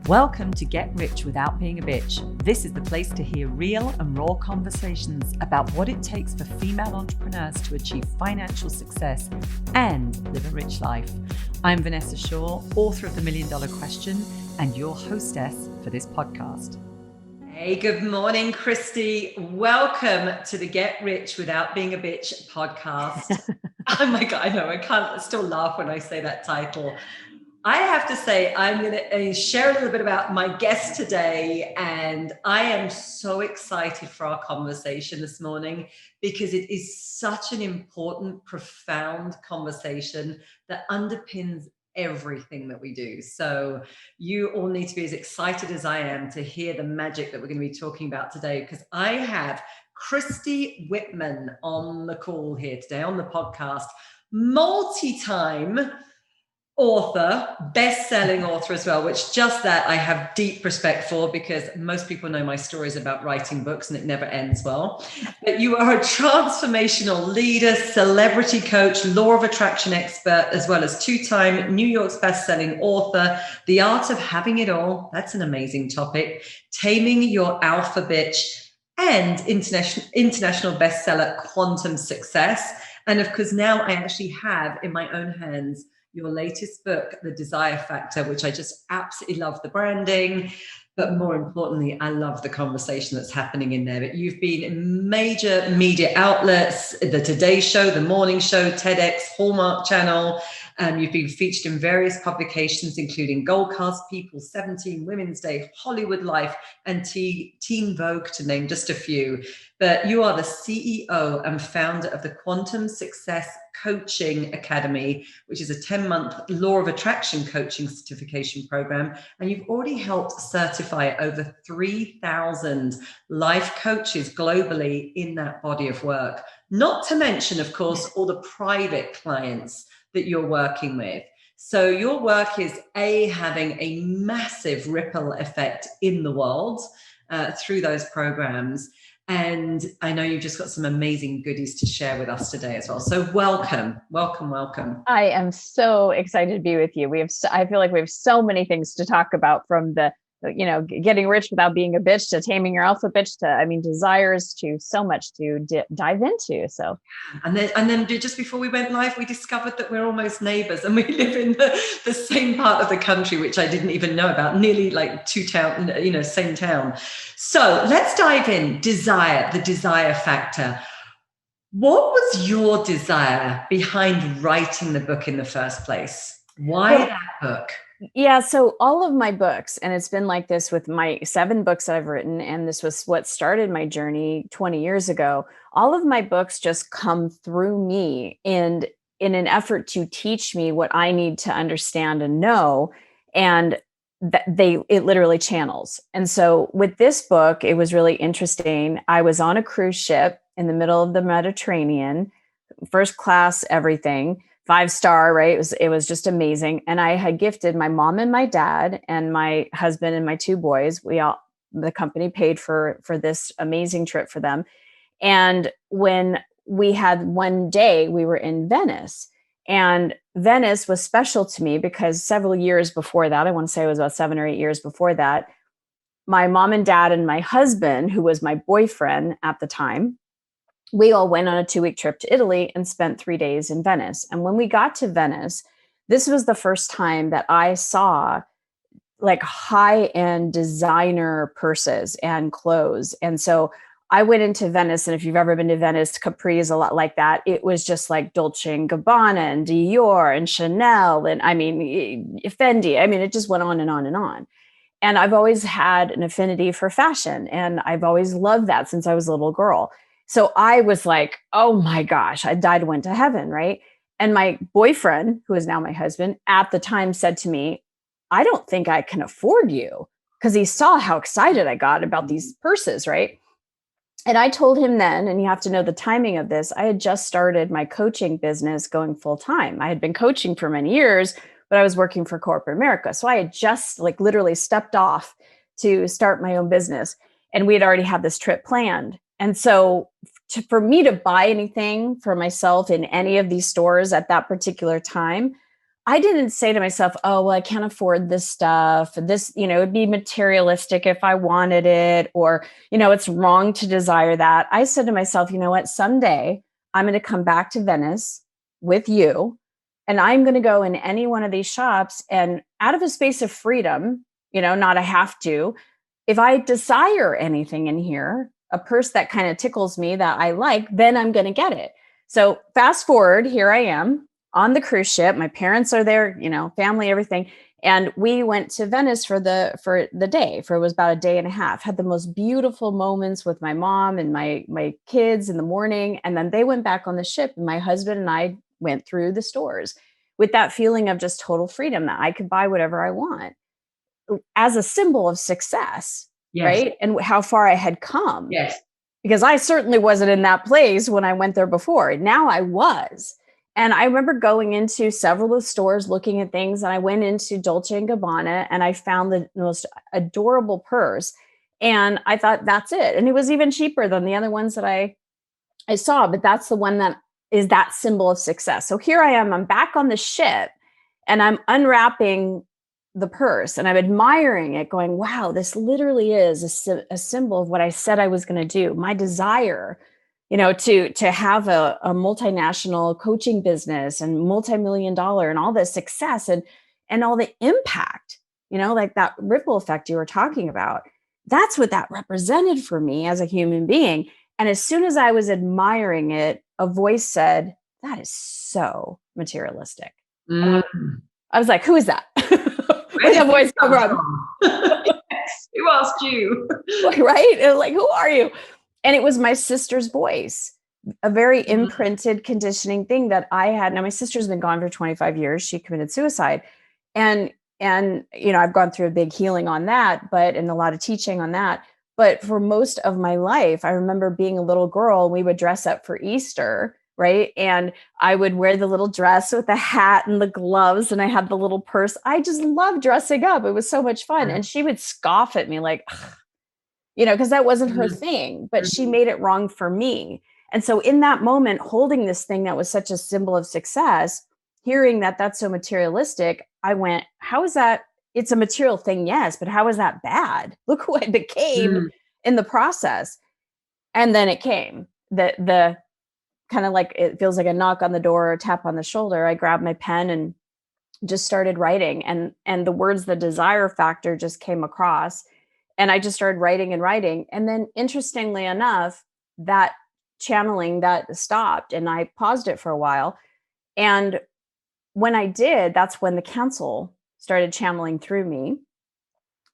Welcome to Get Rich Without Being a Bitch. This is the place to hear real and raw conversations about what it takes for female entrepreneurs to achieve financial success and live a rich life. I'm Vanessa Shaw, author of The $1 Million Question and your hostess for this podcast. Hey, good morning, Christy. Welcome to the Get Rich Without Being a Bitch podcast. Oh my God, I know, I can't still laugh when I say that title. I have to say, I'm going to share a little bit about my guest today, and I am so excited for our conversation this morning because it is such an important, profound conversation that underpins everything that we do. So you all need to be as excited as I am to hear the magic that we're going to be talking about today, because I have Christy Whitman on the call here today on the podcast, multi-time author, best-selling author as well, which just that I have deep respect for, because most people know my stories about writing books and it never ends well. But you are a transformational leader, celebrity coach, law of attraction expert, as well as two-time New York's best-selling author, The Art of Having It All. That's an amazing topic. Taming Your Alpha Bitch, and international bestseller, Quantum Success. And of course, now I actually have in my own hands your latest book, The Desire Factor, which I just absolutely love the branding, but more importantly, I love the conversation that's happening in there. But you've been in major media outlets, the Today Show, the Morning Show, TEDx, Hallmark Channel. You've been featured in various publications, including Gold Cast, People, 17, Women's Day, Hollywood Life, and Teen Vogue, to name just a few. But you are the CEO and founder of the Quantum Success Coaching Academy, which is a 10-month law of attraction coaching certification program. And you've already helped certify over 3,000 life coaches globally in that body of work. Not to mention, of course, all the private clients that you're working with. So your work is having a massive ripple effect in the world through those programs. And I know you've just got some amazing goodies to share with us today as well. So welcome. I am so excited to be with you. I feel like we have so many things to talk about, from the, getting rich without being a bitch to taming your alpha bitch to, desires to so much to dive into. So, and then just before we went live, we discovered that we're almost neighbors and we live in the same part of the country, which I didn't even know about, nearly like same town. So let's dive in. The desire factor. What was your desire behind writing the book in the first place? Why that book? Yeah. So all of my books, and it's been like this with my 7 books that I've written, and this was what started my journey 20 years ago. All of my books just come through me and in an effort to teach me what I need to understand and know. And it literally channels. And so with this book, it was really interesting. I was on a cruise ship in the middle of the Mediterranean, first class, everything. 5-star, right? It was just amazing. And I had gifted my mom and my dad and my husband and my 2 boys. The company paid for this amazing trip for them. And when we had one day, we were in Venice, and Venice was special to me because several years before that, I want to say it was about 7 or 8 years before that, my mom and dad and my husband, who was my boyfriend at the time, we all went on a 2-week trip to Italy and spent 3 days in Venice. And when we got to Venice, this was the first time that I saw like high-end designer purses and clothes. And so I went into Venice, and if you've ever been to Venice, Capri is a lot like that. It was just like Dolce & Gabbana and Dior and Chanel and Fendi. It just went on and on and on. And I've always had an affinity for fashion, and I've always loved that since I was a little girl. So I was like, oh my gosh, I died, went to heaven, right? And my boyfriend, who is now my husband, at the time said to me, I don't think I can afford you, because he saw how excited I got about these purses, right? And I told him then, and you have to know the timing of this, I had just started my coaching business going full time. I had been coaching for many years, but I was working for corporate America. So I had just literally stepped off to start my own business, and we had already had this trip planned. And so for me to buy anything for myself in any of these stores at that particular time, I didn't say to myself, oh, well, I can't afford this stuff. This, it'd be materialistic if I wanted it, or, it's wrong to desire that. I said to myself, you know what, someday I'm going to come back to Venice with you, and I'm going to go in any one of these shops, and out of a space of freedom, not a have to, if I desire anything in here, a purse that kind of tickles me that I like, then I'm going to get it. So fast forward, here I am on the cruise ship. My parents are there, family, everything. And we went to Venice for the day, it was about a day and a half, had the most beautiful moments with my mom and my kids in the morning. And then they went back on the ship, and my husband and I went through the stores with that feeling of just total freedom, that I could buy whatever I want, as a symbol of success. Yes. Right. And how far I had come. Yes. Because I certainly wasn't in that place when I went there before. Now I was. And I remember going into several of the stores looking at things, and I went into Dolce & Gabbana, and I found the most adorable purse. And I thought, that's it. And it was even cheaper than the other ones that I saw, but that's the one that is that symbol of success. So here I am, I'm back on the ship, and I'm unwrapping the purse, and I'm admiring it, going, wow, this literally is a symbol of what I said I was going to do. My desire, to have a multinational coaching business and multi-million dollar and all this success and all the impact, like that ripple effect you were talking about. That's what that represented for me as a human being. And as soon as I was admiring it, a voice said, that is so materialistic. Mm. I was like, who is that? Where's that voice come from? Who asked you? Right? And like, who are you? And it was my sister's voice, a very imprinted conditioning thing that I had. Now, my sister's been gone for 25 years. She committed suicide. And I've gone through a big healing on that, and a lot of teaching on that. But for most of my life, I remember being a little girl, we would dress up for Easter, right? And I would wear the little dress with the hat and the gloves, and I had the little purse. I just loved dressing up. It was so much fun. And she would scoff at me like, because that wasn't her thing, but she made it wrong for me. And so in that moment, holding this thing that was such a symbol of success, hearing that that's so materialistic, I went, how is that? It's a material thing, yes, but how is that bad? Look who I became in the process. And then it came, the kind of like, it feels like a knock on the door or a tap on the shoulder. I grabbed my pen and just started writing, and the words, the desire factor, just came across, and I just started writing and writing. And then interestingly enough, that channeling that stopped, and I paused it for a while. And when I did, that's when the council started channeling through me.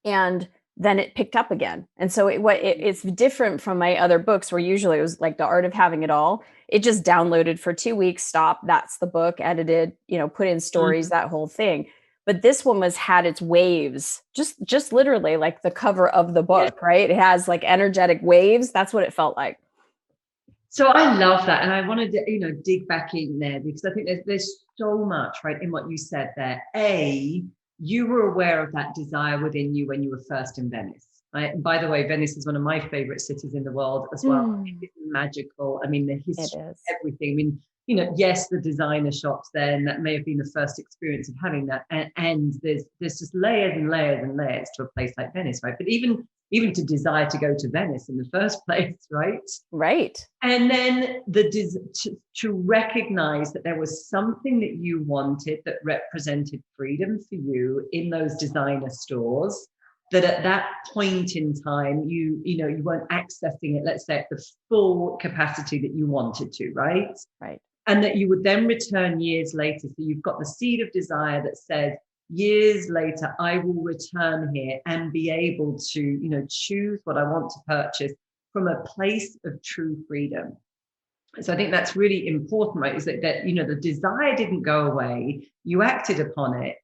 And then it picked up again. And so it's different from my other books, where usually it was like The Art of Having It All. It just downloaded for 2 weeks, stopped. That's the book, edited, put in stories, that whole thing. But this one had its waves, just literally like the cover of the book, right? It has like energetic waves. That's what it felt like. So I love that. And I wanted to, dig back in there, because I think there's so much, right, in what you said there. You were aware of that desire within you when you were first in Venice, right? And by the way, Venice is one of my favorite cities in the world as well. It's magical. I mean, the history, everything. I mean, yes, the designer shops there, and that may have been the first experience of having that. And there's just layers and layers and layers to a place like Venice, right? But even to desire to go to Venice in the first place, right? Right. And then to recognize that there was something that you wanted that represented freedom for you in those designer stores, that at that point in time, you weren't accessing it, let's say, at the full capacity that you wanted to, right? Right. And that you would then return years later. So you've got the seed of desire that said, years later, I will return here and be able to, choose what I want to purchase from a place of true freedom. So I think that's really important, right? Is that the desire didn't go away. You acted upon it.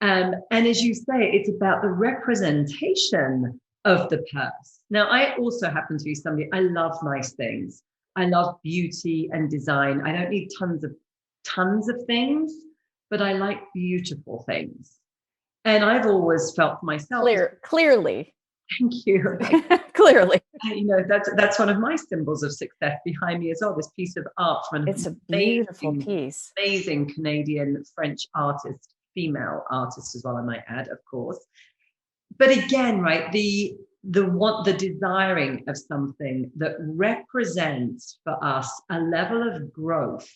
And as you say, it's about the representation of the purse. Now, I also happen to be somebody, I love nice things. I love beauty and design. I don't need tons of things, but I like beautiful things. And I've always felt for myself. Clearly. Thank you. Clearly. That's one of my symbols of success behind me as well. This piece of art from an It's a beautiful piece. amazing Canadian French artist, female artist as well, I might add, of course. But again, right, the desiring of something that represents for us a level of growth.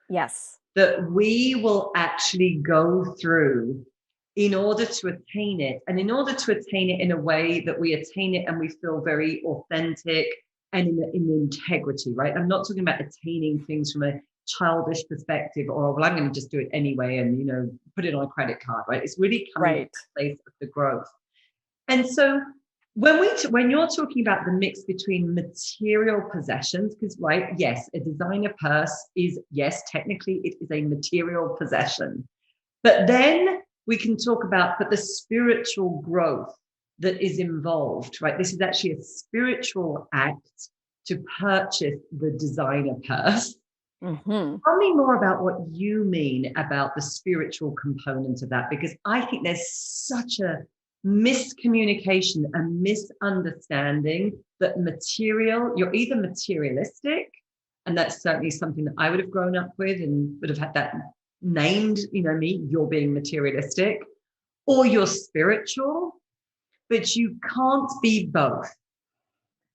Yes. That we will actually go through in order to attain it, and in order to attain it in a way that we attain it and we feel very authentic and in integrity, right? I'm not talking about attaining things from a childish perspective or, well, I'm going to just do it anyway and, put it on a credit card, right? It's really coming to the place of the growth. And so when you're talking about the mix between material possessions, because, right, yes, a designer purse is, yes, technically it is a material possession, but then we can talk about the spiritual growth that is involved, right? This is actually a spiritual act to purchase the designer purse. Mm-hmm. Tell me more about what you mean about the spiritual component of that, because I think there's such a miscommunication and misunderstanding that you're either materialistic, and that's certainly something that I would have grown up with and would have had that named, you're being materialistic, or you're spiritual, but you can't be both.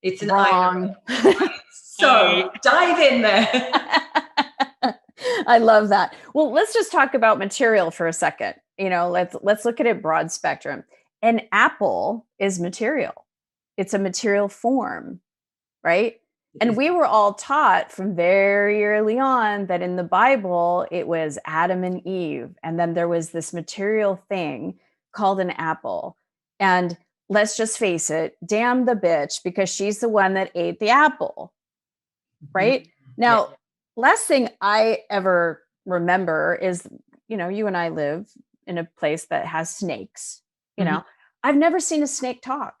It's an wrong. So dive in there. I love that. Well, let's just talk about material for a second. Let's look at it broad spectrum. An apple is material. It's a material form, right? And we were all taught from very early on that in the Bible, it was Adam and Eve. And then there was this material thing called an apple. And let's just face it, damn the bitch, because she's the one that ate the apple, right? Mm-hmm. Now, last thing I ever remember is, you and I live in a place that has snakes. I've never seen a snake talk.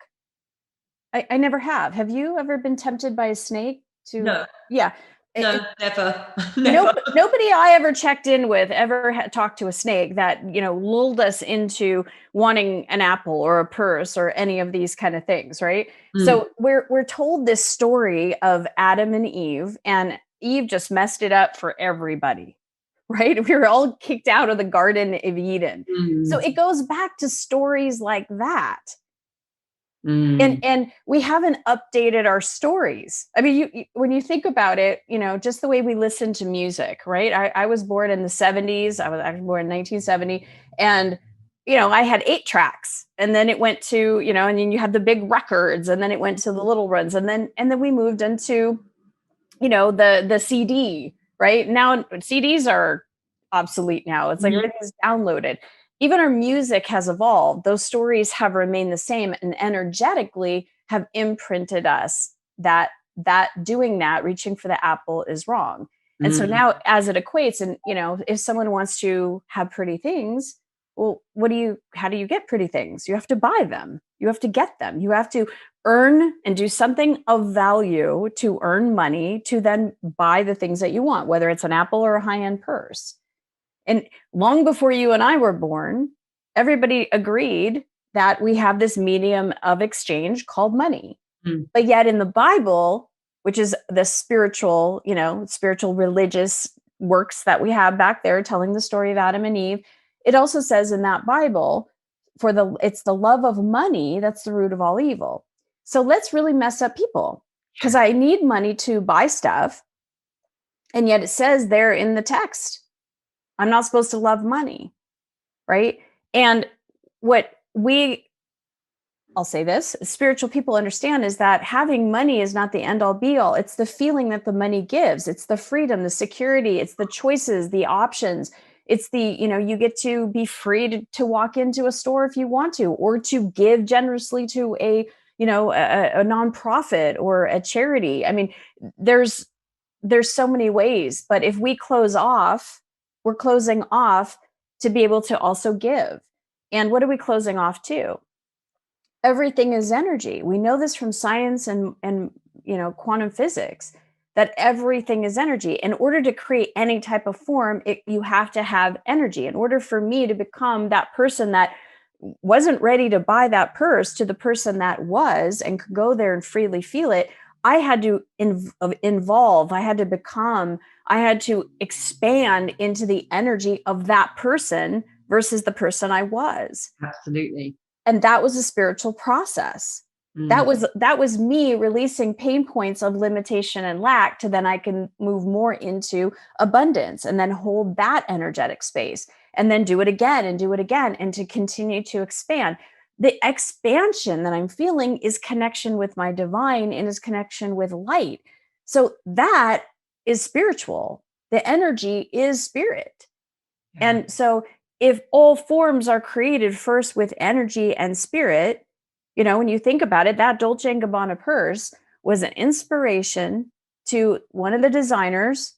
I never have. Have you ever been tempted by a snake to? No. Yeah. No, never. Nobody I ever checked in with ever talked to a snake that, lulled us into wanting an apple or a purse or any of these kind of things, right? Mm. So we're told this story of Adam and Eve just messed it up for everybody, right? We were all kicked out of the Garden of Eden. Mm. So it goes back to stories like that. Mm. And we haven't updated our stories. I mean, when you think about it, just the way we listen to music, right? I was born in the 70s. I was born in 1970. And, I had 8 tracks, and then it went to, and then you had the big records, and then it went to the little ones. And then we moved into, the CD, right? Now CDs are obsolete now. It's like everything's downloaded. Even our music has evolved. Those stories have remained the same and energetically have imprinted us that doing that, reaching for the apple, is wrong. And so now as it equates, and, if someone wants to have pretty things, well, how do you get pretty things? You have to buy them. You have to get them. You have to earn and do something of value to earn money to then buy the things that you want, whether it's an apple or a high-end purse. And long before you and I were born, everybody agreed that we have this medium of exchange called money. Mm. But yet in the Bible, which is the spiritual religious works that we have back there telling the story of Adam and Eve, it also says in that Bible, it's the love of money that's the root of all evil. So let's really mess up people, because I need money to buy stuff. And yet it says there in the text, I'm not supposed to love money, right? And I'll say this, spiritual people understand is that having money is not the end all be all. It's the feeling that the money gives. It's the freedom, the security, it's the choices, the options. It's the, you get to be free to walk into a store if you want to, or to give generously to a nonprofit or a charity. I mean, there's so many ways, but if we close off, we're closing off to be able to also give. And what are we closing off to? Everything is energy. We know this from science and quantum physics, that everything is energy. In order to create any type of form, you have to have energy. In order for me to become that person that, wasn't ready to buy that purse to the person that was and could go there and freely feel it, I had to evolve. I had to become, I had to expand into the energy of that person versus the person I was. Absolutely. And that was a spiritual process. That was me releasing pain points of limitation and lack, to then I can move more into abundance and then hold that energetic space and then do it again and do it again, and to continue to expand. The expansion that I'm feeling is connection with my divine and is connection with light. So that is spiritual. The energy is spirit. Yeah. And so if all forms are created first with energy and spirit, when you think about it, that Dolce & Gabbana purse was an inspiration to one of the designers,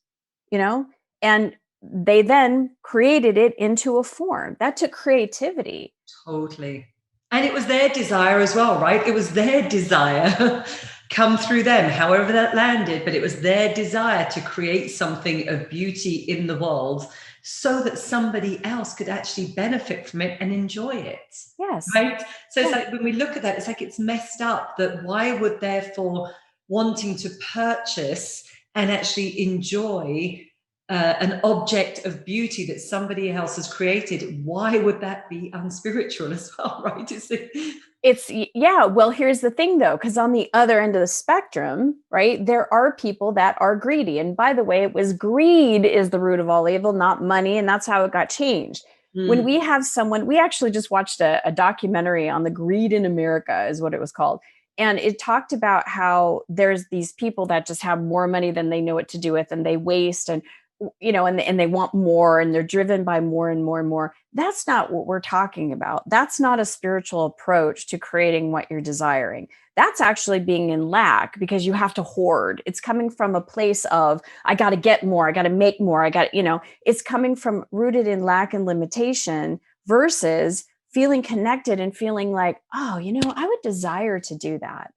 and they then created it into a form. That took creativity. Totally. And it was their desire as well, right? It was their desire come through them, however that landed, but it was their desire to create something of beauty in the world so that somebody else could actually benefit from it and enjoy it. Yes. Right? So it's like, when we look at that, it's like, it's messed up that why would therefore wanting to purchase and actually enjoy an object of beauty that somebody else has created, why would that be unspiritual as well, right? Well, here's the thing though, because on the other end of the spectrum, right, there are people that are greedy. And by the way, it was greed is the root of all evil, not money. And that's how it got changed. When we have someone, we actually just watched a documentary on the greed in America is what it was called. And it talked about how there's these people that just have more money than they know what to do with, and they waste, and and they want more, and they're driven by more and more and more. That's not what we're talking about. That's not a spiritual approach to creating what you're desiring. That's actually being in lack, because you have to hoard. It's coming from a place of, I got to get more, I got to make more, it's coming from rooted in lack and limitation versus feeling connected and feeling like, oh, I would desire to do that.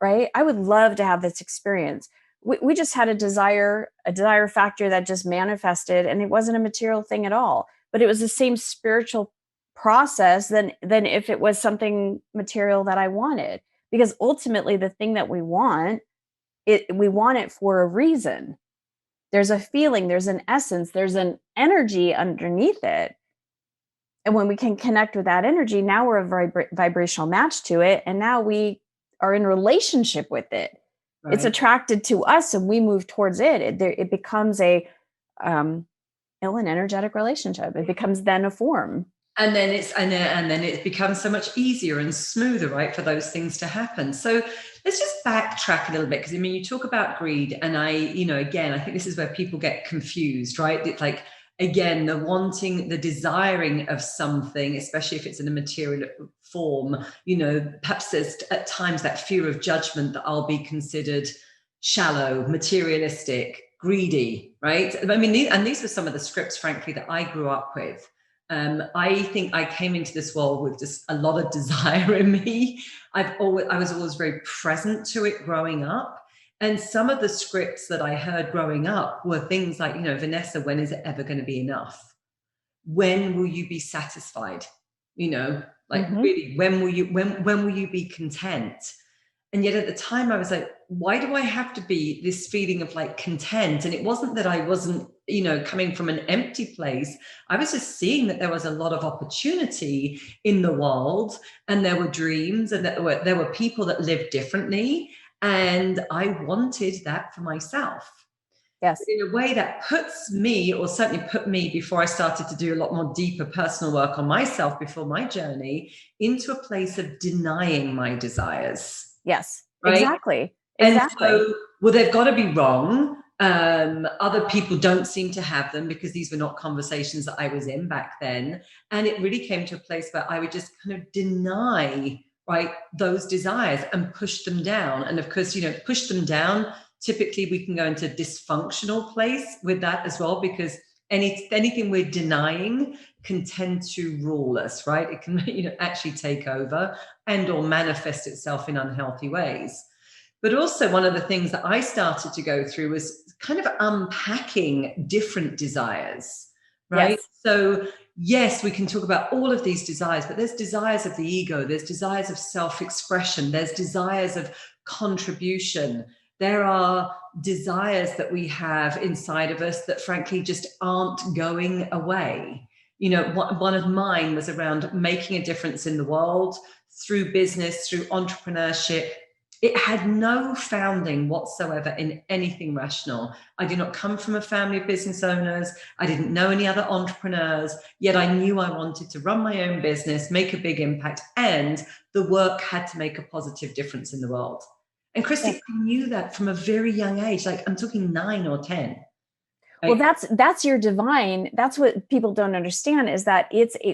Right? I would love to have this experience. We just had a desire factor that just manifested, and it wasn't a material thing at all, but it was the same spiritual process than if it was something material that I wanted, because ultimately the thing that we want it for a reason. There's a feeling, there's an essence, there's an energy underneath it. And when we can connect with that energy, now we're a vibrational match to it, and now we are in relationship with it. Right. It's attracted to us, and we move towards it. It becomes an energetic relationship. It becomes then a form. And then it becomes so much easier and smoother, right, for those things to happen. So let's just backtrack a little bit, because you talk about greed, and again, I think this is where people get confused, right? It's like, again, the wanting, the desiring of something, especially if it's in a material form, perhaps there's at times that fear of judgment that I'll be considered shallow, materialistic, greedy, right? These were some of the scripts, frankly, that I grew up with. I think I came into this world with just a lot of desire in me. I was always very present to it growing up. And some of the scripts that I heard growing up were things like, Vanessa, when is it ever going to be enough? When will you be satisfied? Really, when will you be content? And yet at the time I was like, why do I have to be this feeling of like content? And it wasn't that I wasn't, coming from an empty place. I was just seeing that there was a lot of opportunity in the world, and there were dreams, and there were people that lived differently. And I wanted that for myself. Yes. But in a way that puts me, or certainly put me, before I started to do a lot more deeper personal work on myself before my journey, into a place of denying my desires. Yes, right? Exactly. And so, well, they've got to be wrong. Other people don't seem to have them, because these were not conversations that I was in back then. And it really came to a place where I would just kind of deny, right, those desires and push them down. And of course, push them down. Typically, we can go into a dysfunctional place with that as well, because anything we're denying can tend to rule us, right? It can, actually take over and or manifest itself in unhealthy ways. But also, one of the things that I started to go through was kind of unpacking different desires, right? Yes. So yes, we can talk about all of these desires, but there's desires of the ego, there's desires of self-expression, there's desires of contribution. There are desires that we have inside of us that frankly just aren't going away. You know, one of mine was around making a difference in the world through business, through entrepreneurship. It had no founding whatsoever in anything rational. I did not come from a family of business owners. I didn't know any other entrepreneurs, yet I knew I wanted to run my own business, make a big impact, and the work had to make a positive difference in the world. And Christy, I knew that from a very young age, like I'm talking 9 or 10. Well, that's your divine. That's what people don't understand, is that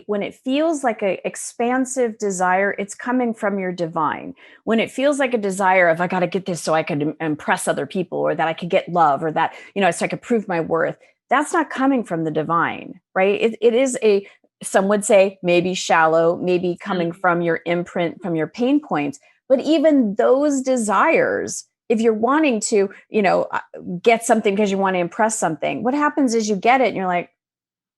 when it feels like an expansive desire, it's coming from your divine. When it feels like a desire of, I got to get this so I can impress other people, or that I could get love, or that, so I could prove my worth, that's not coming from the divine, right? It is some would say maybe shallow, maybe coming from your imprint, from your pain points. But even those desires, if you're wanting to, get something because you want to impress something, what happens is you get it and you're like,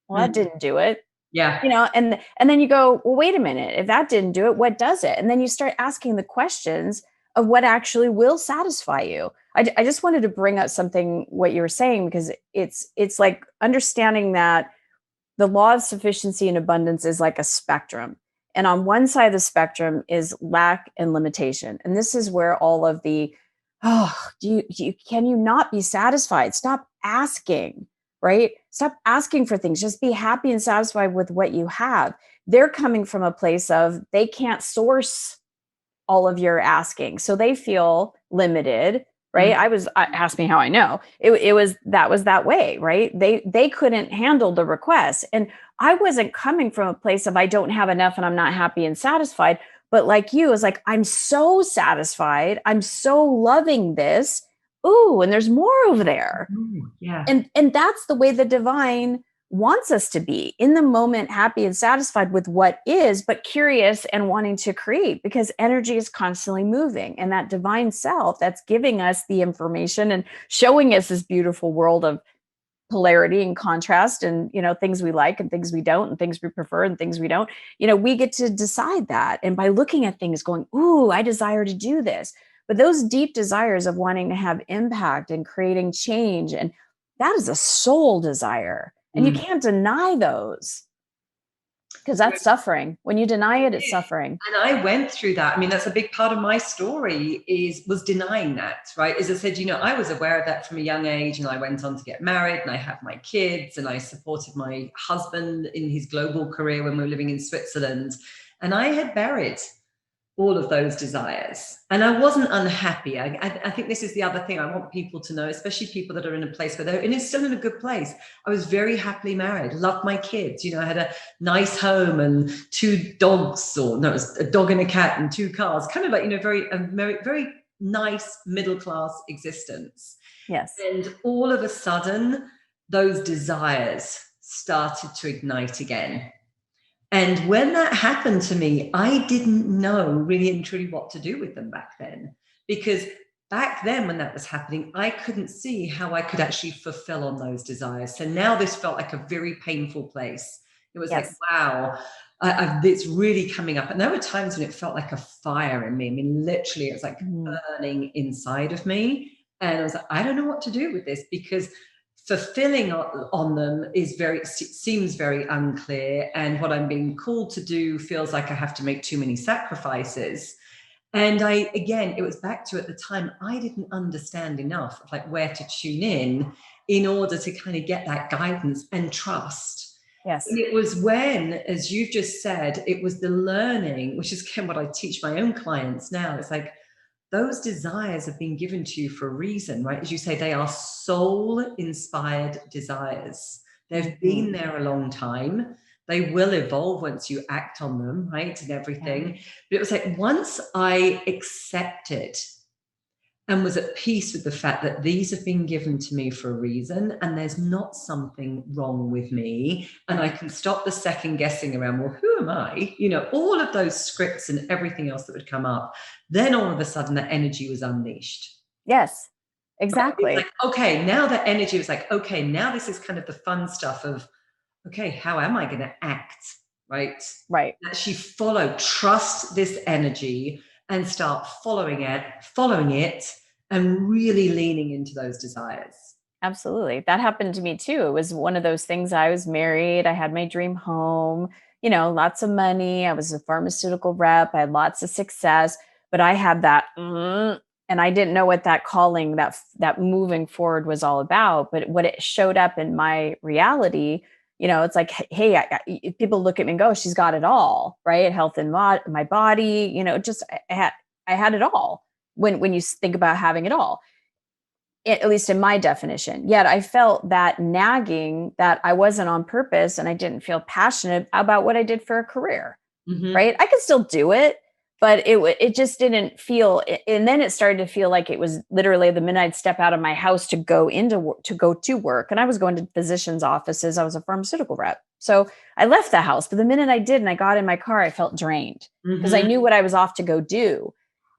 well, that didn't do it. Yeah. And then you go, well, wait a minute, if that didn't do it, what does it? And then you start asking the questions of what actually will satisfy you. I just wanted to bring up something, what you were saying, because it's like understanding that the law of sufficiency and abundance is like a spectrum. And on one side of the spectrum is lack and limitation. And this is where all of the, can you not be satisfied? Stop asking, right? Stop asking for things. Just be happy and satisfied with what you have. They're coming from a place of they can't source all of your asking. So they feel limited, right? Ask me how I know. It was that way, right? They couldn't handle the request. And I wasn't coming from a place of I don't have enough and I'm not happy and satisfied. But like you, it's like, I'm so satisfied. I'm so loving this. Ooh, and there's more over there. Yeah. And that's the way the divine wants us to be, in the moment, happy and satisfied with what is, but curious and wanting to create, because energy is constantly moving. And that divine self that's giving us the information and showing us this beautiful world of polarity and contrast, and things we like and things we don't, and things we prefer and things we don't, we get to decide that. And by looking at things going, ooh, I desire to do this. But those deep desires of wanting to have impact and creating change, and that is a soul desire. And you can't deny those, because that's suffering. When you deny it, it's suffering. And I went through that. I mean, that's a big part of my story was denying that, right? As I said, I was aware of that from a young age, and I went on to get married, and I had my kids, and I supported my husband in his global career when we were living in Switzerland. And I had buried all of those desires. And I wasn't unhappy. I think this is the other thing I want people to know, especially people that are in a place where they're still in a good place. I was very happily married, loved my kids. I had a nice home and 2 dogs, it was a dog and a cat and 2 cars, kind of like, very, very nice middle-class existence. Yes. And all of a sudden, those desires started to ignite again. And when that happened to me, I didn't know really and truly what to do with them back then. Because back then, when that was happening, I couldn't see how I could actually fulfill on those desires. So now this felt like a very painful place. It was like, wow, it's really coming up. And there were times when it felt like a fire in me. I mean, literally, it was like burning inside of me. And I was like, I don't know what to do with this, because fulfilling on them seems very unclear. And what I'm being called to do feels like I have to make too many sacrifices. And it was back to, at the time, I didn't understand enough of like where to tune in order to kind of get that guidance and trust. Yes. And it was when, as you've just said, it was the learning, which is kind of what I teach my own clients now. It's like, those desires have been given to you for a reason, right? As you say, they are soul-inspired desires. They've been there a long time. They will evolve once you act on them, right? And everything. Yeah. But it was like, once I accepted and was at peace with the fact that these have been given to me for a reason, and there's not something wrong with me, and I can stop the second guessing around, well, who am I? All of those scripts and everything else that would come up, then all of a sudden that energy was unleashed. Yes, exactly. Like, okay, now that energy was like, okay, now this is kind of the fun stuff of, okay, how am I going to act? Right. Right. Actually trust this energy and start following it and really leaning into those desires. Absolutely. That happened to me too. It was one of those things. I was married, I had my dream home, lots of money. I was a pharmaceutical rep, I had lots of success, but I had that and I didn't know what that calling, that moving forward was all about, but what it showed up in my reality, it's like, hey, people look at me and go, she's got it all, right? Health and my body, just I had it all when you think about having it all, at least in my definition. Yet I felt that nagging, that I wasn't on purpose and I didn't feel passionate about what I did for a career, Mm-hmm. right? I could still do it, but it just didn't feel. And then it started to feel like it was literally the minute I'd step out of my house to go to work, and I was going to physicians' offices. I was a pharmaceutical rep, so I left the house. But the minute I did, and I got in my car, I felt drained because I Mm-hmm. knew what I was off to go do.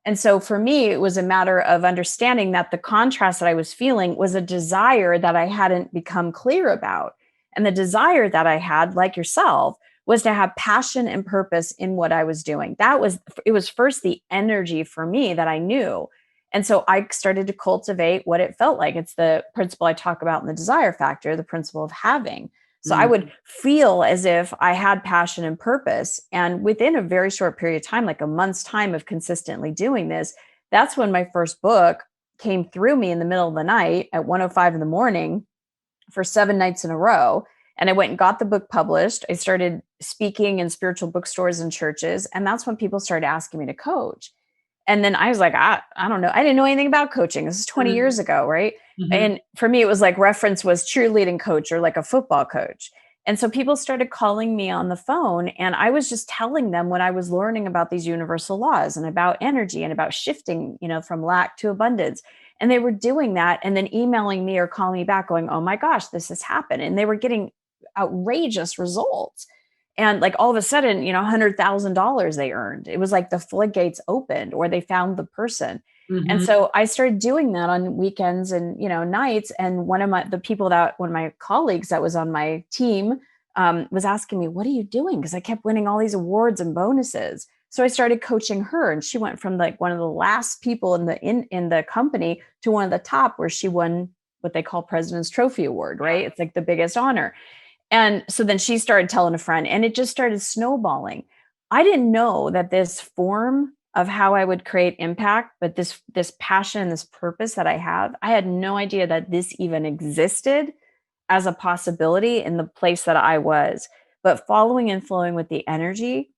And so for me, it was a matter of understanding that the contrast that I was feeling was a desire that I hadn't become clear about. And the desire that I had, like yourself, was to have passion and purpose in what I was doing. It was first the energy for me that I knew. And so I started to cultivate what it felt like. It's the principle I talk about in the desire factor, the principle of having. So I would feel as if I had passion and purpose. And within a very short period of time, like a month's time of consistently doing this, that's when my first book came through me in the middle of the night at 1:05 in the morning for 7 nights in a row. And I went and got the book published. I started speaking in spiritual bookstores and churches. And that's when people started asking me to coach. And then I was like, I don't know. I didn't know anything about coaching. This is 20 Mm-hmm. years ago, right? Mm-hmm. And for me, it was like reference was cheerleading coach or like a football coach. And so people started calling me on the phone, and I was just telling them when I was learning about these universal laws and about energy and about shifting, from lack to abundance. And they were doing that and then emailing me or calling me back going, oh my gosh, this has happened. And they were getting outrageous results. And like all of a sudden, $100,000 they earned. It was like the floodgates opened, or they found the person. And Mm-hmm. so I started doing that on weekends and, nights. And one of my colleagues that was on my team was asking me, what are you doing? Because I kept winning all these awards and bonuses. So I started coaching her, and she went from like one of the last people in the company to one of the top, where she won what they call President's Trophy Award, right? It's like the biggest honor. And so then she started telling a friend, and it just started snowballing. I didn't know that this form of how I would create impact, but this passion and this purpose that I have, I had no idea that this even existed as a possibility in the place that I was. But following and flowing with the energy,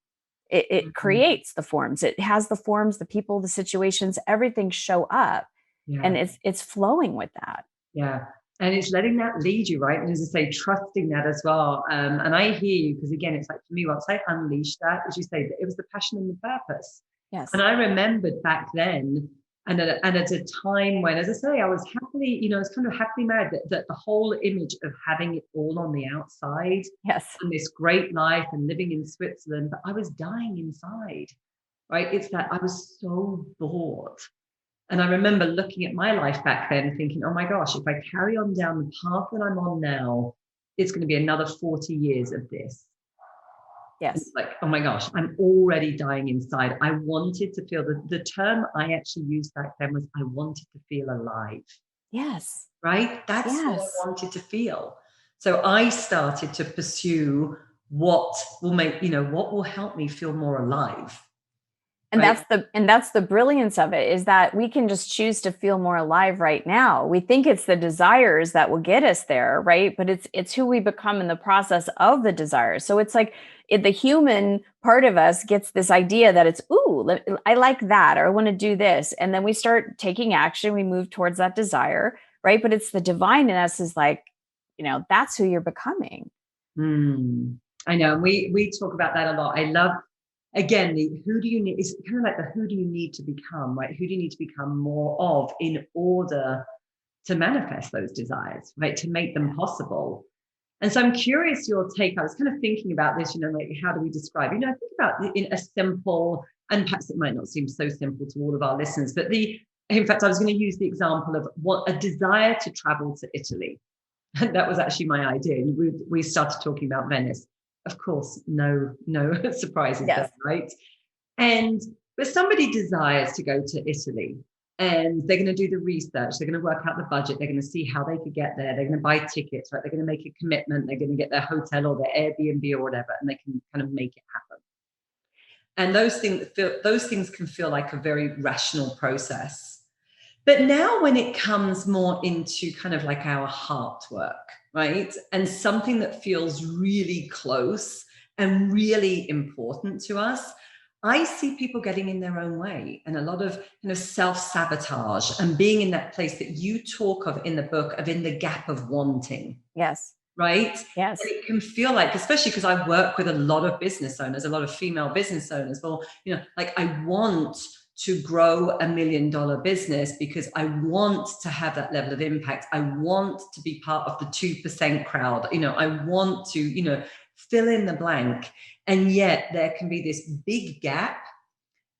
it Mm-hmm. creates the forms. It has the forms, the people, the situations, everything show up, and Yeah. it's flowing with that. Yeah. And it's letting that lead you, right? And as I say, trusting that as well. And I hear you, because again, it's like for me, once I unleashed that, as you say, it was the passion and the purpose. Yes. And I remembered back then, and at a time when, as I say, I was happily, I was kind of happily married, that the whole image of having it all on the outside Yes. and this great life and living in Switzerland, but I was dying inside, right? It's that I was so bored. And I remember looking at my life back then thinking, oh my gosh, if I carry on down the path that I'm on now, it's going to be another 40 years of this. And Yes. it's like, oh my gosh, I'm already dying inside. I wanted to feel the term I actually used back then was I wanted to feel alive, Yes. right? That's what Yes. I wanted to feel. So I started to pursue what what will help me feel more alive, And right? that's the brilliance of it, is that we can just choose to feel more alive right now. We think it's the desires that will get us there, right? But it's who we become in the process of the desires. So it's like the human part of us gets this idea that it's, I like that, or I want to do this. And then we start taking action, we move towards that desire, right? But it's the divine in us is like, that's who you're becoming. I know. And we talk about that a lot. I love, again, the who do you need, it's kind of like the who do you need to become, right? Who do you need to become more of in order to manifest those desires, right? To make them possible. And so I'm curious your take. I was kind of thinking about this, like how do we describe, I think about in a simple, and perhaps it might not seem so simple to all of our listeners, but in fact, I was going to use the example of what a desire to travel to Italy. And that was actually my idea. We started talking about Venice. Of course, no surprises there, Yes. right? But somebody desires to go to Italy, and they're going to do the research. They're going to work out the budget. They're going to see how they could get there. They're going to buy tickets, right? They're going to make a commitment. They're going to get their hotel or their Airbnb or whatever, and they can kind of make it happen. And those things can feel like a very rational process. But now when it comes more into kind of like our heart work, right? And something that feels really close and really important to us, I see people getting in their own way, and a lot of self-sabotage, and being in that place that you talk of in the book, of in the gap of wanting. Yes. Right? Yes. And it can feel like, especially because I work with a lot of business owners, a lot of female business owners. Well, like, I want to grow $1 million business because I want to have that level of impact. I want to be part of the 2% crowd. I want to, fill in the blank. And yet there can be this big gap,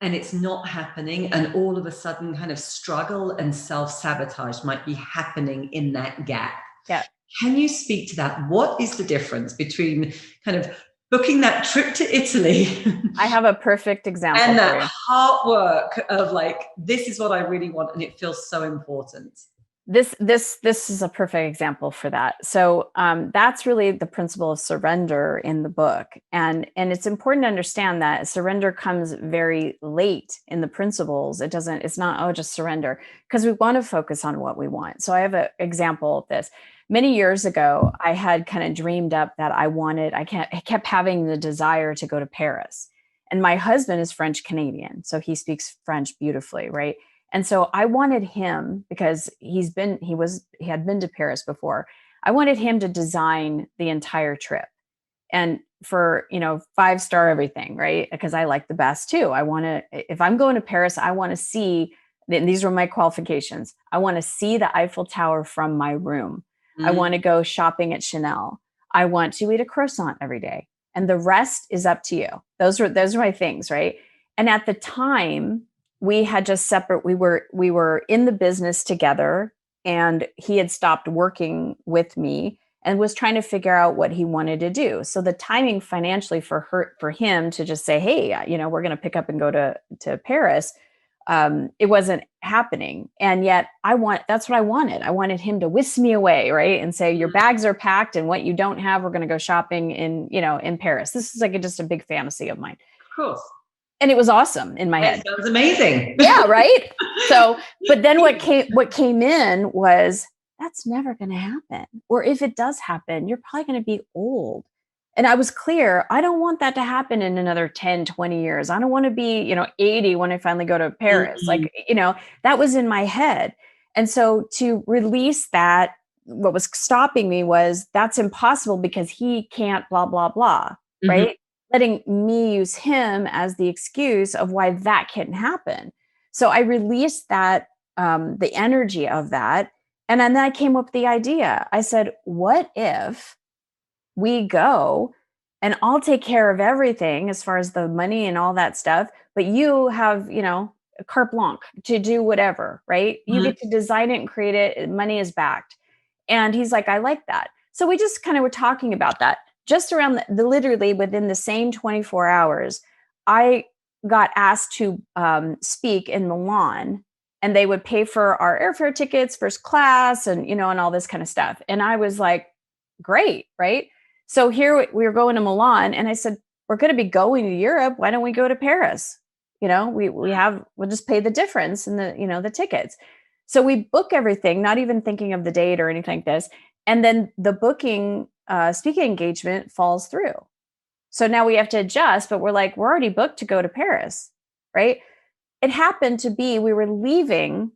and it's not happening. And all of a sudden, kind of struggle and self-sabotage might be happening in that gap. Yeah. Can you speak to that? What is the difference between kind of booking that trip to Italy I have a perfect example and for that you. hard work of like, this is what I really want, and it feels so important? This is a perfect example for that. So that's really the principle of surrender in the book, and it's important to understand that surrender comes very late in the principles. It's not just surrender, because we want to focus on what we want. So I have an example of this. Many years ago, I had kind of dreamed up that I kept having the desire to go to Paris, and my husband is French Canadian, so he speaks French beautifully, right? And so I wanted him, because he had been to Paris before. I wanted him to design the entire trip, and for, 5-star everything, right? Because I like the best too. If I'm going to Paris, I want to see, and these were my qualifications. I want to see the Eiffel Tower from my room. I want to go shopping at Chanel. I want to eat a croissant every day. And the rest is up to you. Those were my things, right? And at the time, we had just we were in the business together, and he had stopped working with me and was trying to figure out what he wanted to do. So the timing financially for him to just say, hey, we're going to pick up and go to Paris, it wasn't happening. And yet that's what I wanted. I wanted him to whisk me away, right? And say, your bags are packed, and what you don't have, we're going to go shopping in Paris. This is like just a big fantasy of mine. Of course. And it was awesome in my head. Sounds amazing. Yeah, right? So, but then what came in was, that's never going to happen. Or if it does happen, you're probably going to be old. And I was clear, I don't want that to happen in another 10, 20 years. I don't want to be, 80 when I finally go to Paris. Mm-hmm. Like, that was in my head. And so to release that, what was stopping me was, that's impossible because he can't blah, blah, blah, Mm-hmm. right? Letting me use him as the excuse of why that can't happen. So I released that, the energy of that. And then I came up with the idea. I said, what if we go and I'll take care of everything as far as the money and all that stuff, but you have, carte blanche to do whatever, right? You get to design it and create it. Money is backed. And he's like, I like that. So we just kind of were talking about that. Just around literally within the same 24 hours, I got asked to speak in Milan, and they would pay for our airfare tickets, first class, and and all this kind of stuff. And I was like, great, right? So here we were going to Milan, and I said, we're going to be going to Europe. Why don't we go to Paris? We'll just pay the difference in the tickets. So we book everything, not even thinking of the date or anything like this. And then the booking speaking engagement falls through. So now we have to adjust, but we're already booked to go to Paris, right? It happened to be, we were leaving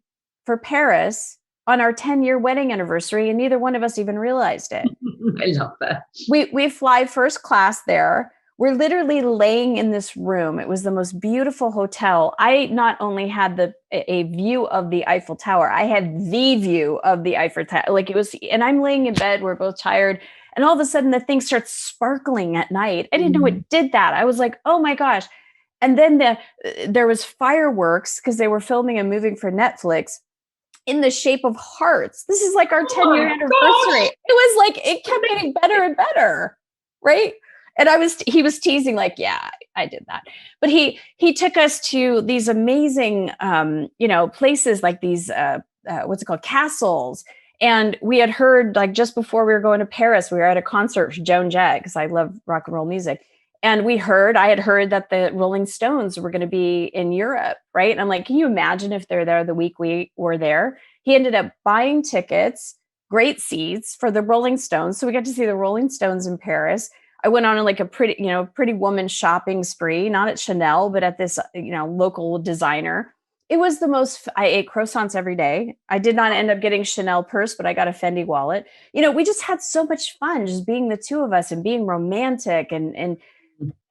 for Paris on our 10-year wedding anniversary, and neither one of us even realized it. I love that. We fly first class there. We're literally laying in this room. It was the most beautiful hotel. I not only had a view of the Eiffel Tower, I had the view of the Eiffel Tower. And I'm laying in bed, we're both tired. And all of a sudden the thing starts sparkling at night. I didn't know it did that. I was like, oh my gosh. And then there was fireworks because they were filming a movie for Netflix. in the shape of hearts. This is like our 10-year my anniversary. gosh. It was like, it kept getting better and better. Right. And he was teasing like, yeah, I did that. But he took us to these amazing, places like these, what's it called? Castles. And we had heard, like, just before we were going to Paris, we were at a concert for Joan Jett, because I love rock and roll music. And I had heard that the Rolling Stones were going to be in Europe, right? And I'm like, can you imagine if they're there the week we were there? He ended up buying tickets, great seats for the Rolling Stones. So we got to see the Rolling Stones in Paris. I went on like a pretty woman shopping spree, not at Chanel, but at this, local designer. It was I ate croissants every day. I did not end up getting Chanel purse, but I got a Fendi wallet. We just had so much fun just being the two of us and being romantic. And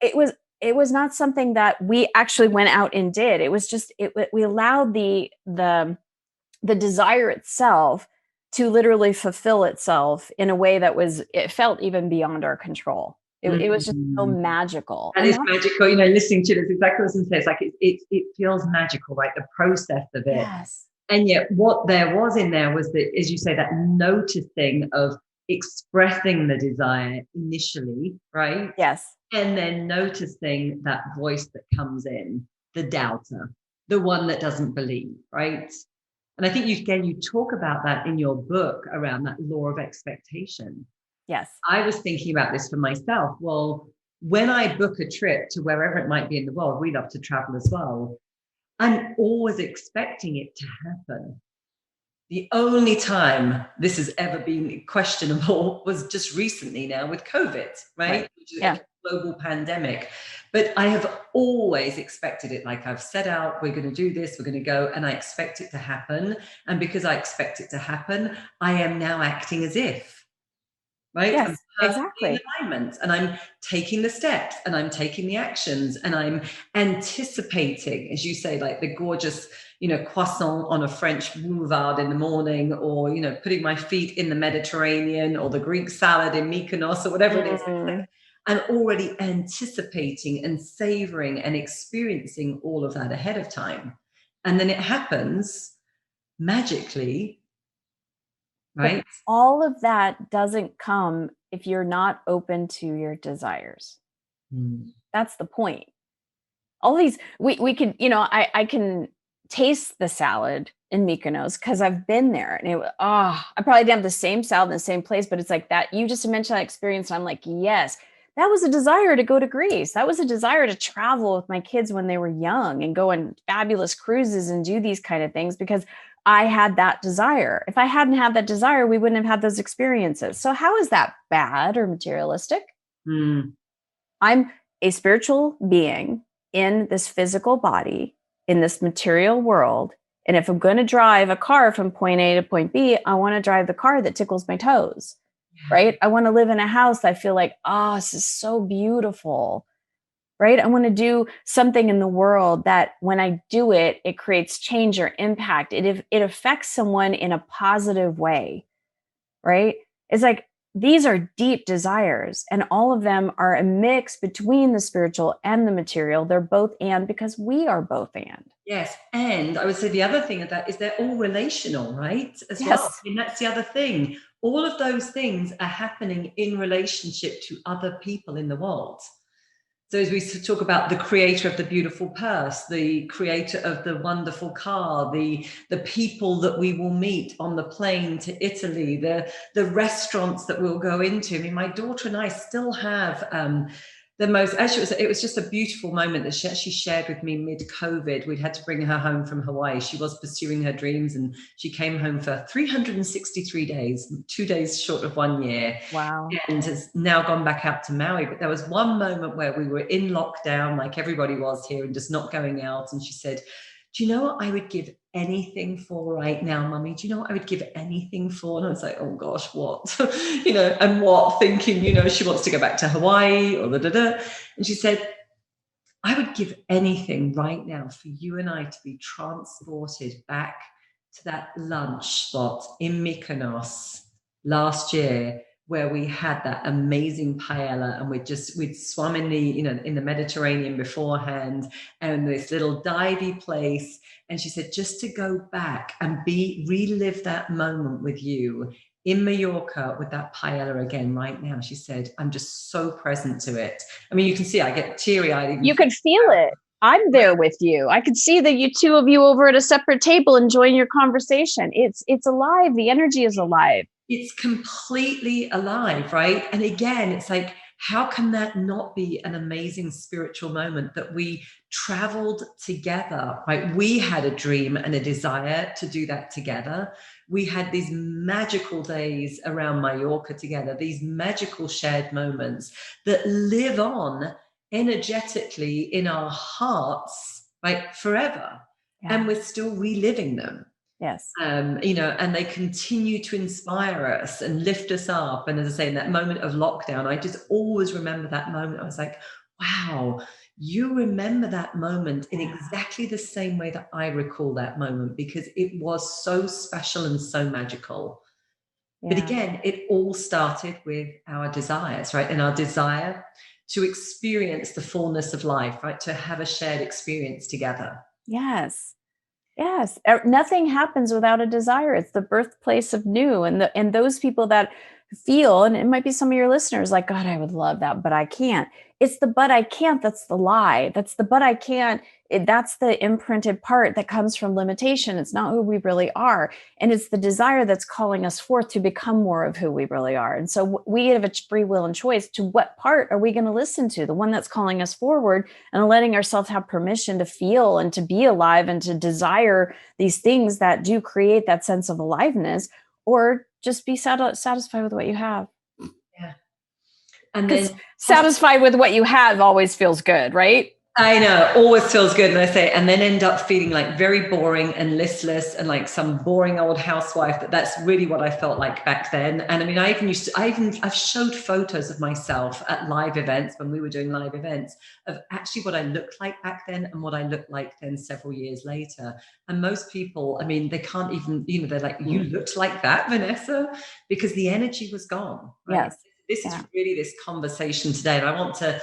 it was not something that we actually went out and did. It was just, we allowed the desire itself to literally fulfill itself in a way that it felt even beyond our control. It was just so magical. And it's magical, listening to this, exactly what I was going to say. It's like, it feels magical, right? The process of it. Yes. And yet what there was in there was that, as you say, that noticing of expressing the desire initially, right? Yes. And then noticing that voice that comes in, the doubter, the one that doesn't believe, right? And I think you talk about that in your book around that law of expectation. Yes. I was thinking about this for myself. Well, when I book a trip to wherever it might be in the world, we love to travel as well. I'm always expecting it to happen. The only time this has ever been questionable was just recently now with COVID, right? Which is a global pandemic. But I have always expected it. Like, I've set out, we're going to do this, we're going to go, and I expect it to happen. And because I expect it to happen, I am now acting as if. Right? Yes, I'm exactly. in alignment, and I'm taking the steps, and I'm taking the actions, and I'm anticipating, as you say, like the gorgeous, croissant on a French boulevard in the morning, or, putting my feet in the Mediterranean, or the Greek salad in Mykonos, or whatever it is. I'm already anticipating and savoring and experiencing all of that ahead of time. And then it happens magically. Right. But all of that doesn't come if you're not open to your desires. That's the point. All these, we could, I can taste the salad in Mykonos because I've been there, and I probably didn't have the same salad in the same place, but it's like that. You just mentioned that experience, and I'm like, yes, that was a desire to go to Greece. That was a desire to travel with my kids when they were young and go on fabulous cruises and do these kind of things, because I had that desire. If I hadn't had that desire, we wouldn't have had those experiences. So how is that bad or materialistic? I'm a spiritual being in this physical body, in this material world. And if I'm going to drive a car from point A to point B, I want to drive the car that tickles my toes, right? I want to live in a house that I feel like, this is so beautiful. Right? I want to do something in the world that when I do it, it creates change or impact. It affects someone in a positive way, right? It's like, these are deep desires, and all of them are a mix between the spiritual and the material. They're both and, because we are both and. Yes. And I would say the other thing of that is they're all relational, right? As well. I mean, that's the other thing. All of those things are happening in relationship to other people in the world. So as we talk about the creator of the beautiful purse, the creator of the wonderful car, the people that we will meet on the plane to Italy, the restaurants that we'll go into. I mean, my daughter and I still have the most, actually it was just a beautiful moment that she actually shared with me mid-COVID. We'd had to bring her home from Hawaii. She was pursuing her dreams, and she came home for 363 days, 2 days short of 1 year. Wow. And has now gone back out to Maui. But there was one moment where we were in lockdown, like everybody was here, and just not going out. And she said, do you know what I would give anything for right now, Mummy? Do you know what I would give anything for? And I was like, oh gosh, what? And what? Thinking, she wants to go back to Hawaii or da-da-da. And she said, I would give anything right now for you and I to be transported back to that lunch spot in Mykonos last year, where we had that amazing paella, and we'd swum in the, in the Mediterranean beforehand, and this little divey place. And she said, just to go back and relive that moment with you in Mallorca with that paella again right now. She said, I'm just so present to it. I mean, you can see I get teary-eyed. You could feel it. I'm there with you. I could see that two of you over at a separate table enjoying your conversation. It's alive. The energy is alive. It's completely alive, right? And again, it's like, how can that not be an amazing spiritual moment that we traveled together, right? We had a dream and a desire to do that together. We had these magical days around Mallorca together, these magical shared moments that live on energetically in our hearts, right, forever. Yeah. And we're still reliving them. Yes. And they continue to inspire us and lift us up. And as I say, in that moment of lockdown, I just always remember that moment. I was like, wow, you remember that moment in exactly the same way that I recall that moment, because it was so special and so magical. Yeah. But again, it all started with our desires, right? And our desire to experience the fullness of life, right? To have a shared experience together. Yes. Yes. Nothing happens without a desire. It's the birthplace of new. And those people that feel, and it might be some of your listeners like, God, I would love that, but I can't. It's the but I can't. That's the lie. That's the but I can't. That's the imprinted part that comes from limitation. It's not who we really are. And it's the desire that's calling us forth to become more of who we really are. And so we have a free will and choice to what part are we going to listen to? The one that's calling us forward and letting ourselves have permission to feel and to be alive and to desire these things that do create that sense of aliveness, or just be satisfied with what you have. Yeah. And then satisfied with what you have always feels good, right? I know, always feels good. And I say, and then end up feeling like very boring and listless and like some boring old housewife. That's really what I felt like back then. And I mean, I've showed photos of myself at live events when we were doing live events of actually what I looked like back then and what I looked like then several years later. And most people, I mean, they can't even, they're like, you looked like that, Vanessa, because the energy was gone. Right? Yes. This is really this conversation today. And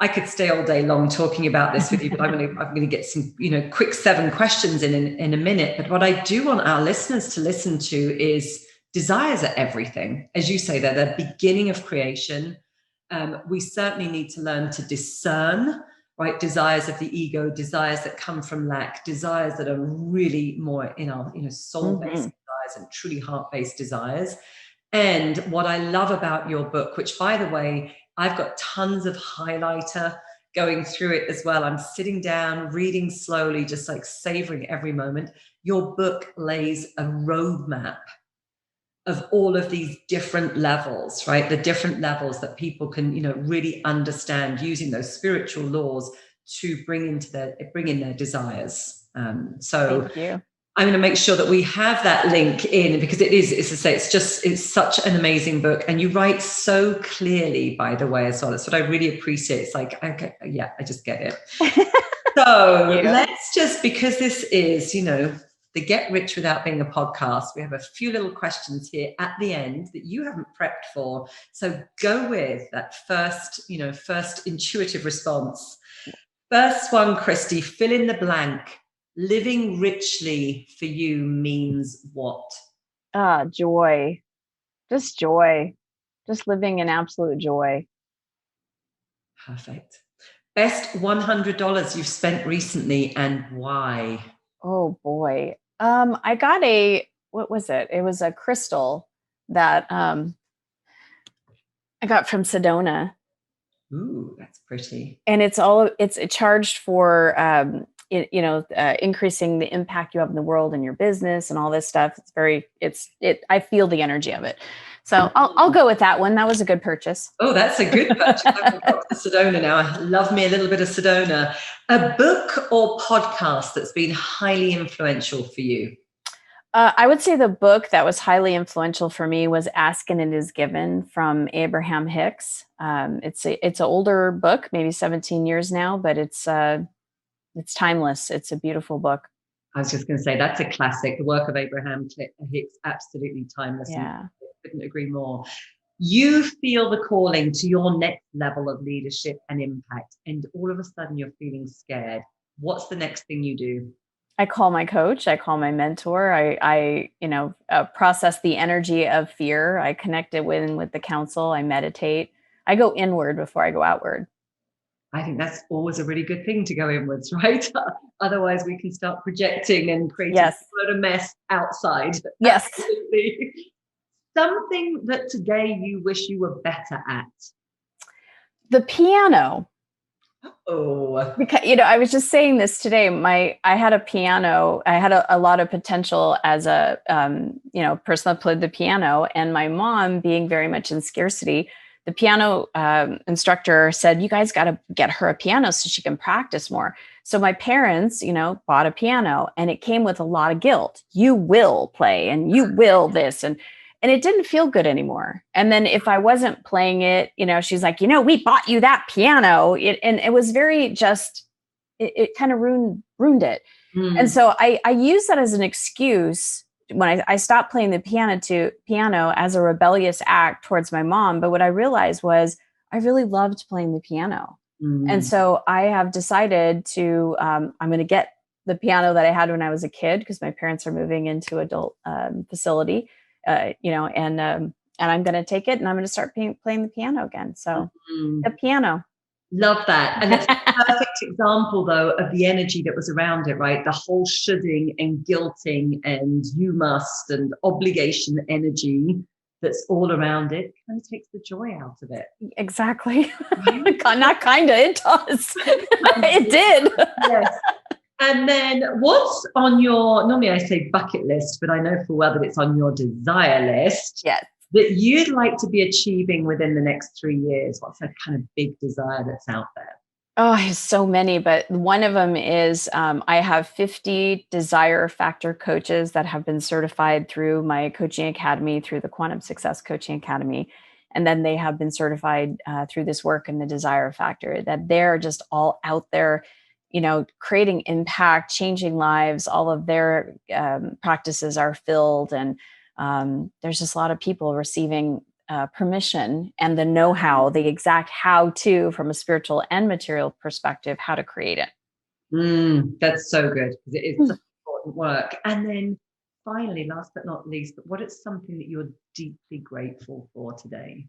I could stay all day long talking about this with you, but I'm going to get some, quick 7 questions in a minute. But what I do want our listeners to listen to is desires are everything. As you say, they're the beginning of creation. We certainly need to learn to discern, right? Desires of the ego, desires that come from lack, desires that are really more in our, soul-based desires and truly heart-based desires. And what I love about your book, which by the way, I've got tons of highlighter going through it as well. I'm sitting down, reading slowly, just like savoring every moment. Your book lays a roadmap of all of these different levels, right? The different levels that people can, really understand using those spiritual laws to bring in their desires. So thank you. I'm going to make sure that we have that link in, because it's such an amazing book. And you write so clearly, by the way, as well. That's what I really appreciate. It's like, okay, yeah, I just get it. So let's just, because this is, the Get Rich Without Being a podcast, we have a few little questions here at the end that you haven't prepped for. So go with that first intuitive response. First one, Christy, fill in the blank. Living richly for you means what? Joy. Just joy. Just living in absolute joy. Perfect. Best $100 you've spent recently and why? Oh boy. I got what was it? It was a crystal that I got from Sedona. Ooh, that's pretty. And it's charged for increasing the impact you have in the world and your business and all this stuff. I feel the energy of it. So I'll go with that one. That was a good purchase. Oh, that's a good purchase. I've got the Sedona now. I love me a little bit of Sedona. A book or podcast that's been highly influential for you? I would say the book that was highly influential for me was Ask and It Is Given from Abraham Hicks. It's an older book, maybe 17 years now, but it's timeless. It's a beautiful book. I was just going to say, that's a classic. The work of Abraham Hicks, absolutely timeless. Yeah. I couldn't agree more. you feel the calling to your next level of leadership and impact, and all of a sudden you're feeling scared. What's the next thing you do? I call my coach, I call my mentor, process the energy of fear. I connect it with the council, I meditate. I go inward before I go outward. I think that's always a really good thing to go inwards, right? Otherwise, we can start projecting and creating Yes. a load of mess outside. Yes. Absolutely. Something that today you wish you were better at. The piano. Oh, Because, I was just saying this today. I had a piano. I had a lot of potential as a, person that played the piano. And my mom, being very much in scarcity, the piano instructor said, "You guys got to get her a piano so she can practice more." So my parents, bought a piano, and it came with a lot of guilt. You will play, and you will this, and it didn't feel good anymore. And then if I wasn't playing it, she's like, "We bought you that piano," and it was very just, it kind of ruined it. And so I use that as an excuse when I stopped playing the piano as a rebellious act towards my mom. But what I realized was I really loved playing the piano. And so I have decided to, I'm going to get the piano that I had when I was a kid, because my parents are moving into adult facility, and I'm going to take it and I'm going to start playing the piano again. So the piano. Love that. And it's a perfect example, though, of the energy that was around it, right? The whole shoulding and guilting and you must and obligation energy that's all around it kind of takes the joy out of it. Exactly. Not kind of, it does. It did. Yes. And then what's on your, normally I say bucket list, but I know full well that it's on your desire list. Yes. That you'd like to be achieving within the next 3 years? What's that kind of big desire that's out there? Oh, I have so many, but one of them is I have 50 desire factor coaches that have been certified through my coaching academy, through the Quantum Success Coaching Academy. And then they have been certified through this work in the desire factor, that they're just all out there, creating impact, changing lives. All of their practices are filled, and there's just a lot of people receiving permission and the know-how, the exact how-to from a spiritual and material perspective, how to create it. That's so good, because it is such important work. And then finally, last but not least, but what is something that you're deeply grateful for today?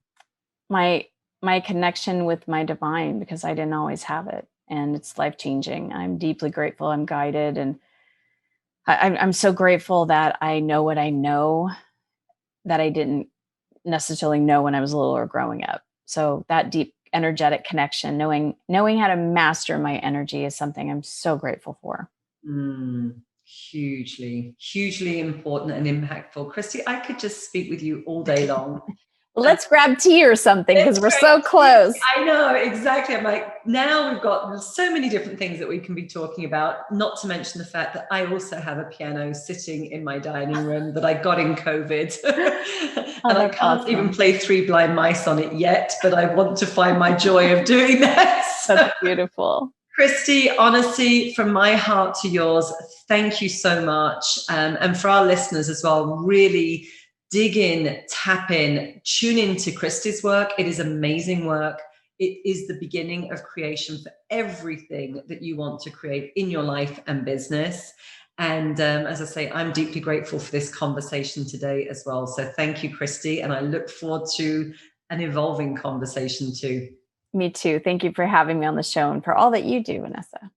My connection with my divine, because I didn't always have it, and it's life-changing. I'm deeply grateful. I'm guided, and I'm so grateful that I know what I know that I didn't necessarily know when I was little or growing up. So that deep energetic connection, knowing how to master my energy, is something I'm so grateful for. Hugely, hugely important and impactful. Christy, I could just speak with you all day long. Let's grab tea or something, because we're so close. I know, exactly. I'm like, now we've got so many different things that we can be talking about, not to mention the fact that I also have a piano sitting in my dining room that I got in COVID. And I can't even play Three Blind Mice on it yet, but I want to find my joy of doing that. That's beautiful. Christy, honestly, from my heart to yours, thank you so much. And for our listeners as well, really dig in, tap in, tune into Christy's work. It is amazing work. It is the beginning of creation for everything that you want to create in your life and business. And as I say, I'm deeply grateful for this conversation today as well. So thank you, Christy. And I look forward to an evolving conversation too. Me too. Thank you for having me on the show and for all that you do, Vanessa.